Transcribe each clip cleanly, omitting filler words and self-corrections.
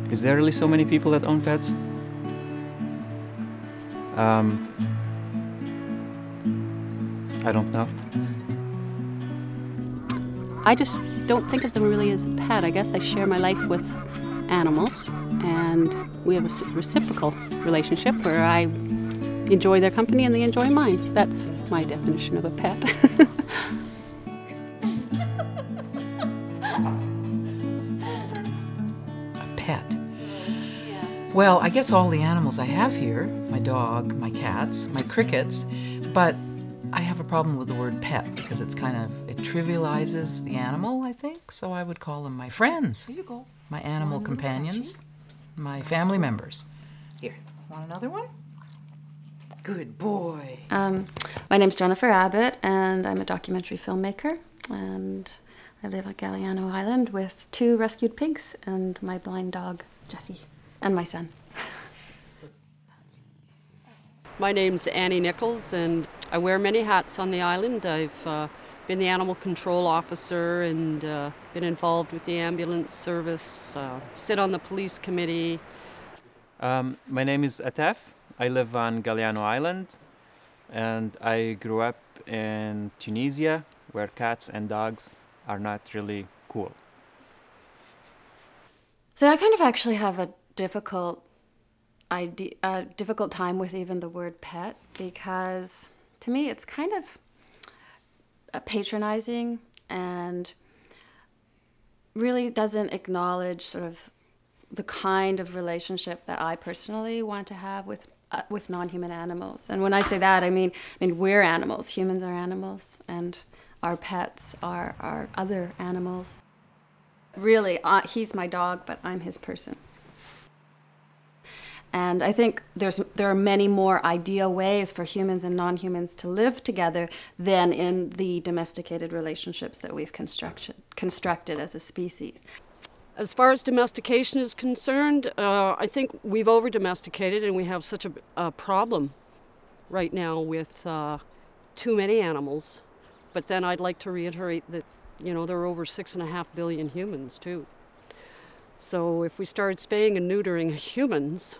Is there really so many people that own pets? I don't know. I just don't think of them really as a pet. I guess I share my life with animals, and we have a reciprocal relationship where I enjoy their company and they enjoy mine. That's my definition of a pet. A pet? Well, I guess all the animals I have here, my dog, my cats, my crickets, but I have a problem with the word pet because it's it trivializes the animal, I think, so I would call them my friends. Here you go. My animal companions, my family members. Here, want another one? Good boy. My name's Jennifer Abbott, and I'm a documentary filmmaker, and I live on Galliano Island with 2 rescued pigs and my blind dog, Jessie, and my son. My name's Annie Nichols, and I wear many hats on the island. I've been the animal control officer and been involved with the ambulance service, sit on the police committee. My name is Atef. I live on Galliano Island, and I grew up in Tunisia, where cats and dogs are not really cool. So I kind of actually have a difficult time with even the word pet, because to me it's kind of patronizing and really doesn't acknowledge sort of the kind of relationship that I personally want to have with non-human animals. And when I say that, I mean we're animals. Humans are animals, and our pets are other animals. Really, he's my dog, but I'm his person. And I think there are many more ideal ways for humans and non-humans to live together than in the domesticated relationships that we've constructed as a species. As far as domestication is concerned, I think we've over-domesticated, and we have such a problem right now with too many animals. But then I'd like to reiterate that, there are over 6.5 billion humans too. So if we started spaying and neutering humans,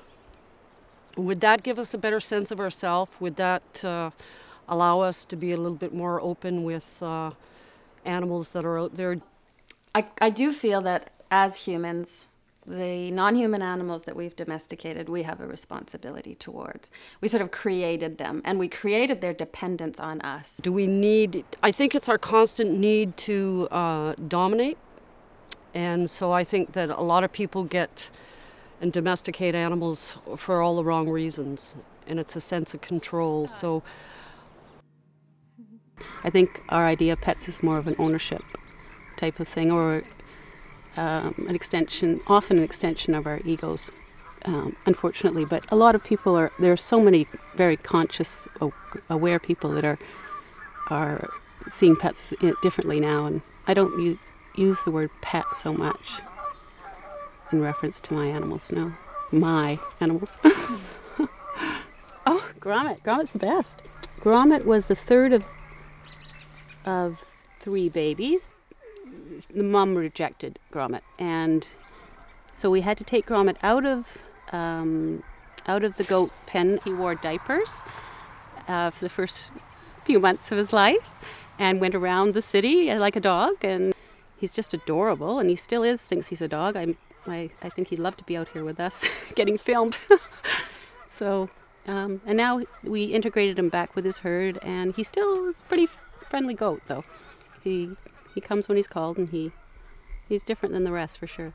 would that give us a better sense of ourselves? Would that allow us to be a little bit more open with animals that are out there? I do feel that as humans, the non-human animals that we've domesticated, we have a responsibility towards. We sort of created them, and we created their dependence on us. I think it's our constant need to dominate. And so I think that a lot of people get and domesticate animals for all the wrong reasons, and it's a sense of control. So I think our idea of pets is more of an ownership type of thing, or often an extension of our egos, unfortunately. But a lot of people there are so many very conscious, aware people that are seeing pets differently now, and I don't use the word pet so much in reference to my animals. No, my animals. Oh, Gromit. Gromit's the best. Gromit was the third of 3 babies. The mum rejected Gromit, and so we had to take Gromit out of the goat pen. He wore diapers for the first few months of his life, and went around the city like a dog. And he's just adorable, and he still thinks he's a dog. I think he'd love to be out here with us, getting filmed. So, and now we integrated him back with his herd, and he's still a pretty friendly goat, though. He comes when he's called, and he's different than the rest, for sure.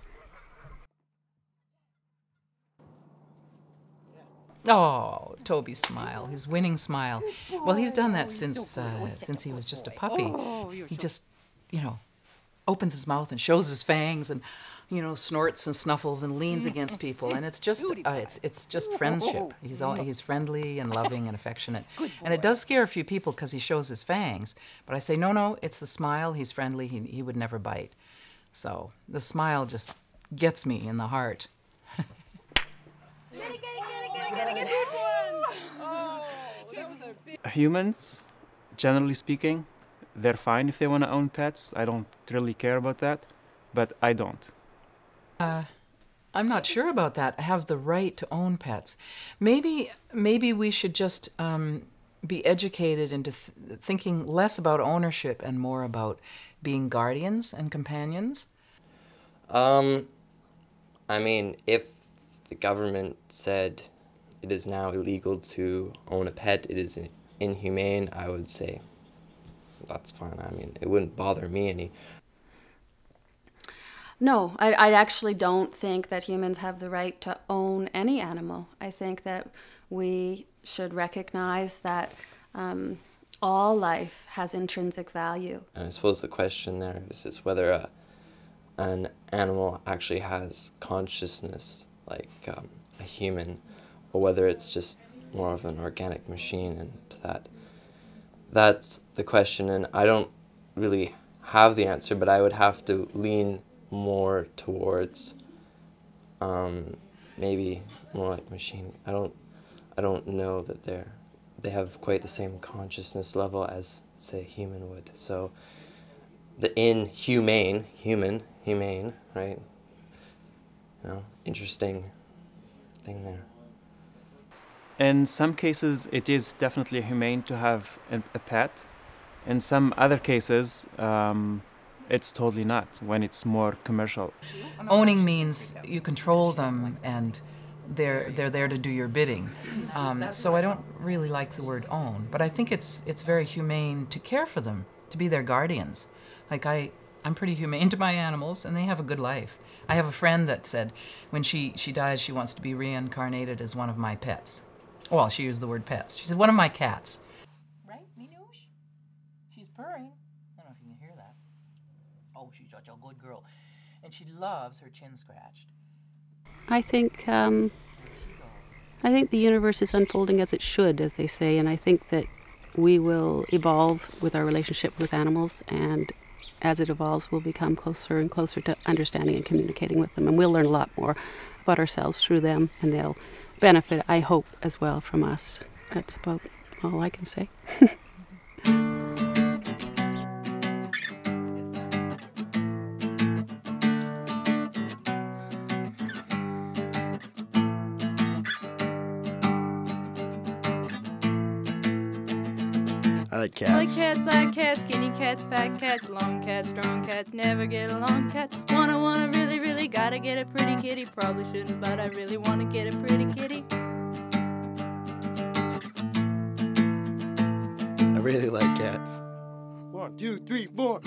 Oh, Toby's smile, his winning smile. Well, he's done that since he was just a puppy. He just, opens his mouth and shows his fangs and, snorts and snuffles and leans against people. And it's just friendship. He's friendly and loving and affectionate. And it does scare a few people because he shows his fangs. But I say, no, it's the smile. He's friendly. He would never bite. So the smile just gets me in the heart. Humans, generally speaking, they're fine if they want to own pets. I don't really care about that, but I don't. I'm not sure about that. Have the right to own pets. Maybe we should just be educated into thinking less about ownership and more about being guardians and companions. I mean, if the government said it is now illegal to own a pet, it is inhumane, I would say that's fine. I mean, it wouldn't bother me any. No, I actually don't think that humans have the right to own any animal. I think that we should recognize that all life has intrinsic value. And I suppose the question there is whether an animal actually has consciousness like a human, or whether it's just more of an organic machine, and that's the question. And I don't really have the answer, but I would have to lean more towards maybe more like machine. I don't know that they have quite the same consciousness level as, say, a human would. So the inhumane, humane, right? Interesting thing there. In some cases, it is definitely humane to have a pet. In some other cases, it's totally not, when it's more commercial. Owning means you control them and they're there to do your bidding. So I don't really like the word own, but I think it's very humane to care for them, to be their guardians. Like I'm pretty humane to my animals, and they have a good life. I have a friend that said when she dies, she wants to be reincarnated as one of my pets. Well, she used the word pets. She said, one of my cats. Right, Minouche? She's purring. I don't know if you can hear that. Oh, she's such a good girl. And she loves her chin scratched. I think the universe is unfolding as it should, as they say, and I think that we will evolve with our relationship with animals, and as it evolves, we'll become closer and closer to understanding and communicating with them, and we'll learn a lot more about ourselves through them, and they'll benefit, I hope, as well from us. That's about all I can say. I like cats. I like cats, black cats, skinny cats, fat cats, long cats, strong cats, never get along cats. Wanna, really, really gotta get a pretty kitty. Probably shouldn't, but I really wanna get a pretty kitty. I really like cats. 1, 2, 3, 4.